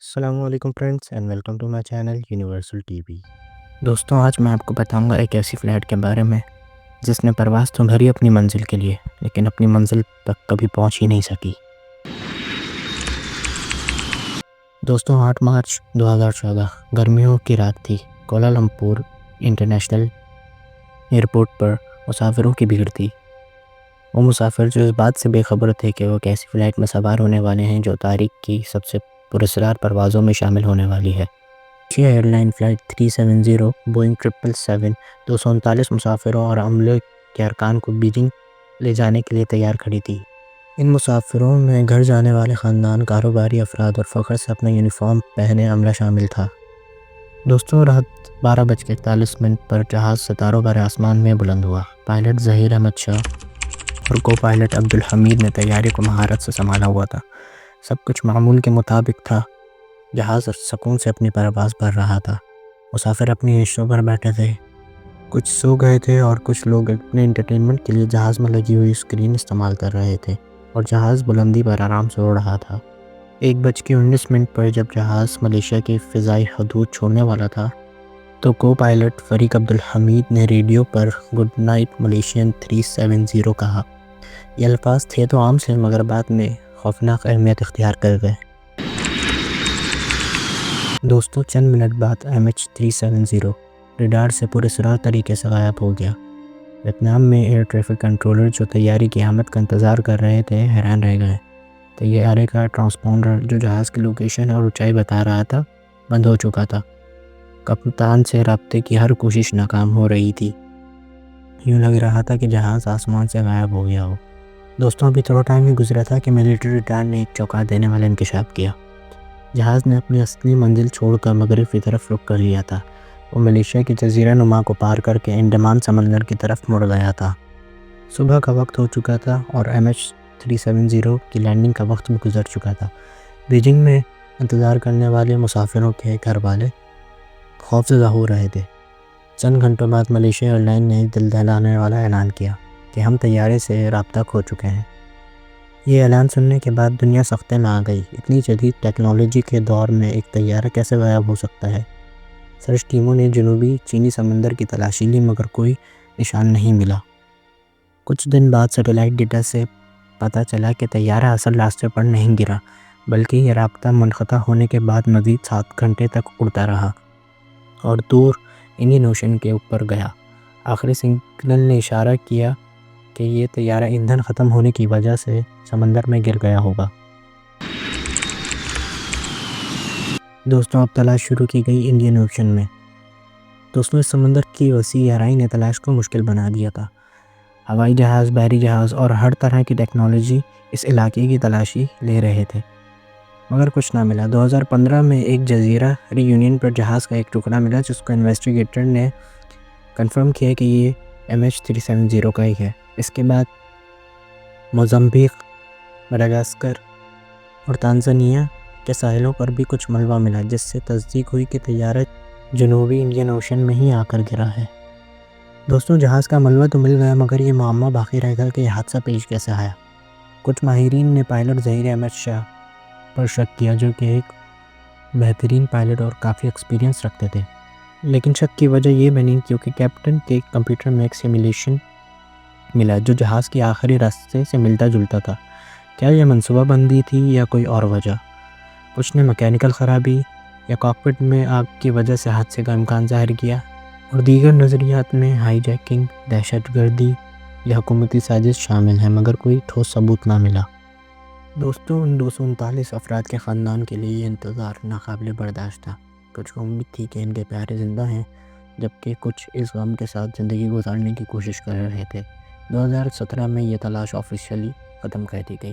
السلام علیکم friends and welcome to my channel universal T V. دوستوں، آج میں آپ کو بتاؤں گا ایک ایسی فلائٹ کے بارے میں جس نے پرواز تو بھری اپنی منزل کے لیے، لیکن اپنی منزل تک کبھی پہنچ ہی نہیں سکی۔ دوستوں، 8 مارچ 2014 گرمیوں کی رات تھی۔ کوالالمپور انٹرنیشنل ایئرپورٹ پر مسافروں کی بھیڑ تھی۔ وہ مسافر جو اس بات سے بے خبر تھے کہ وہ کیسی فلائٹ میں سوار ہونے والے ہیں جو تاریخ کی سب سے پراسرار پروازوں میں شامل ہونے والی ہے۔ Malaysia airline flight 370 Boeing 777 239 مسافروں اور عملے کے ارکان کو بیجنگ لے جانے کے لیے تیار کھڑی تھی۔ ان مسافروں میں گھر جانے والے خاندان، کاروباری افراد اور فخر سے اپنا یونیفارم پہنے عملہ شامل تھا۔ دوستوں، رات 12:41 پر جہاز ستاروں بھرے آسمان میں بلند ہوا۔ پائلٹ ظہیر احمد شاہ اور کو پائلٹ عبدالحمید نے تیاری کو مہارت سے سنبھالا ہوا تھا۔ سب کچھ معمول کے مطابق تھا۔ جہاز سکون سے اپنی پرواز پر رہا تھا۔ مسافر اپنی نشستوں پر بیٹھے تھے، کچھ سو گئے تھے اور کچھ لوگ اپنے انٹرٹینمنٹ کے لیے جہاز میں لگی ہوئی اسکرین استعمال کر رہے تھے، اور جہاز بلندی پر آرام سے اڑ رہا تھا۔ 1:19 پر جب جہاز ملیشیا کی فضائی حدود چھوڑنے والا تھا تو کو پائلٹ فریق عبدالحمید نے ریڈیو پر گڈ نائٹ ملیشین 370 کہا۔ یہ الفاظ تھے تو عام سے، مگر بعد میں خوفناک اہمیت اختیار کر گئے۔ دوستوں، چند منٹ بعد MH370 ریڈار سے پراسرار طریقے سے غائب ہو گیا۔ ویتنام میں ایئر ٹریفک کنٹرولر جو طیارے کی آمد کا انتظار کر رہے تھے حیران رہ گئے۔ طیارے کا ٹرانسپونڈر جو جہاز کی لوکیشن اور اونچائی بتا رہا تھا بند ہو چکا تھا۔ کپتان سے رابطے کی ہر کوشش ناکام ہو رہی تھی۔ یوں لگ رہا تھا کہ جہاز آسمان سے غائب ہو گیا ہو۔ دوستوں، ابھی تھوڑا ٹائم ہی گزرا تھا کہ ملٹری ریڈار نے ایک چونکا دینے والا انکشاف کیا۔ جہاز نے اپنی اصلی منزل چھوڑ کر مغرب کی طرف رخ کر لیا تھا۔ وہ ملیشیا کی جزیرہ نما کو پار کر کے انڈمان سمندر کی طرف مڑ گیا تھا۔ صبح کا وقت ہو چکا تھا اور MH370 کی لینڈنگ کا وقت بھی گزر چکا تھا۔ بیجنگ میں انتظار کرنے والے مسافروں کے گھر والے خوفزدہ ہو رہے تھے۔ چند گھنٹوں بعد ملیشیا ایئر لائن نے دل دہلانے والا اعلان کیا کہ ہم طیارے سے رابطہ کھو چکے ہیں۔ یہ اعلان سننے کے بعد دنیا سختے میں آ گئی۔ اتنی جدید ٹیکنالوجی کے دور میں ایک طیارہ کیسے غائب ہو سکتا ہے؟ سرچ ٹیموں نے جنوبی چینی سمندر کی تلاشی لی، مگر کوئی نشان نہیں ملا۔ کچھ دن بعد سیٹلائٹ ڈیٹا سے پتہ چلا کہ طیارہ اصل راستے پر نہیں گرا، بلکہ یہ رابطہ منقطع ہونے کے بعد مزید 7 گھنٹے تک اڑتا رہا اور دور انڈین اوشن کے اوپر گیا۔ آخری سگنل نے اشارہ کیا کہ یہ طیارہ ایندھن ختم ہونے کی وجہ سے سمندر میں گر گیا ہوگا۔ دوستوں، اب تلاش شروع کی گئی انڈین اوشن میں۔ دوستوں، اس سمندر کی وسیع گہرائی نے تلاش کو مشکل بنا دیا تھا۔ ہوائی جہاز، بحری جہاز اور ہر طرح کی ٹیکنالوجی اس علاقے کی تلاشی لے رہے تھے، مگر کچھ نہ ملا۔ 2015 میں ایک جزیرہ ری یونین پر جہاز کا ایک ٹکڑا ملا جس کو انویسٹیگیٹر نے کنفرم کیا کہ یہ MH370 کا ہی ہے۔ اس کے بعد موزمبیق، مڈغاسکر اور تانزانیہ کے ساحلوں پر بھی کچھ ملبہ ملا، جس سے تصدیق ہوئی کہ طیارہ جنوبی انڈین اوشن میں ہی آ کر گرا ہے۔ دوستوں، جہاز کا ملبہ تو مل گیا، مگر یہ معمہ باقی رہ گیا کہ یہ حادثہ پیش کیسے آیا۔ کچھ ماہرین نے پائلٹ ظہیر احمد شاہ پر شک کیا، جو کہ ایک بہترین پائلٹ اور کافی ایکسپیرینس رکھتے تھے، لیکن شک کی وجہ یہ بنی کیونکہ کیپٹن کے کمپیوٹر میں ایک سیمولیشن ملا جو جہاز کے آخری راستے سے ملتا جلتا تھا۔ کیا یہ منصوبہ بندی تھی یا کوئی اور وجہ؟ کچھ نے مکینیکل خرابی یا کاکپٹ میں آگ کی وجہ سے حادثے کا امکان ظاہر کیا، اور دیگر نظریات میں ہائی جیکنگ، دہشت گردی یا حکومتی سازش شامل ہیں، مگر کوئی ٹھوس ثبوت نہ ملا۔ دوستوں، ان 239 افراد کے خاندان کے لیے یہ انتظار ناقابل برداشت تھا۔ کچھ کو امید تھی کہ ان کے پیارے زندہ ہیں، جبکہ کچھ اس غم کے ساتھ زندگی گزارنے کی کوشش کر رہے تھے۔ 2017 میں یہ تلاش آفیشیلی ختم کر دی گئی،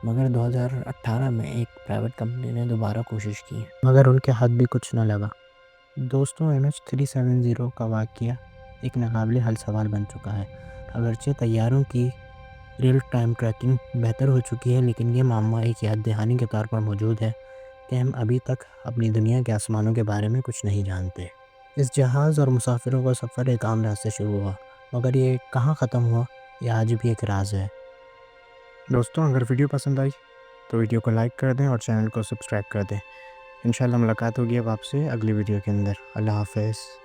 مگر 2018 میں ایک پرائیویٹ کمپنی نے دوبارہ کوشش کی، مگر ان کے ہاتھ بھی کچھ نہ لگا۔ دوستوں، MH370 کا واقعہ ایک ناقابل حل سوال بن چکا ہے۔ اگرچہ طیاروں کی ریئل ٹائم ٹریکنگ بہتر ہو چکی ہے، لیکن یہ معمہ ایک یاد دہانی کے طور پر موجود ہے کہ ہم ابھی تک اپنی دنیا کے آسمانوں کے بارے میں کچھ نہیں جانتے۔ اس جہاز اور مسافروں کا سفر ایک عام راز سے شروع ہوا، مگر یہ کہاں ختم ہوا، یہ آج بھی ایک راز ہے۔ دوستوں، اگر ویڈیو پسند آئی تو ویڈیو کو لائک کر دیں اور چینل کو سبسکرائب کر دیں۔ انشاءاللہ ملاقات ہوگی اب آپ سے اگلی ویڈیو کے اندر۔ اللہ حافظ۔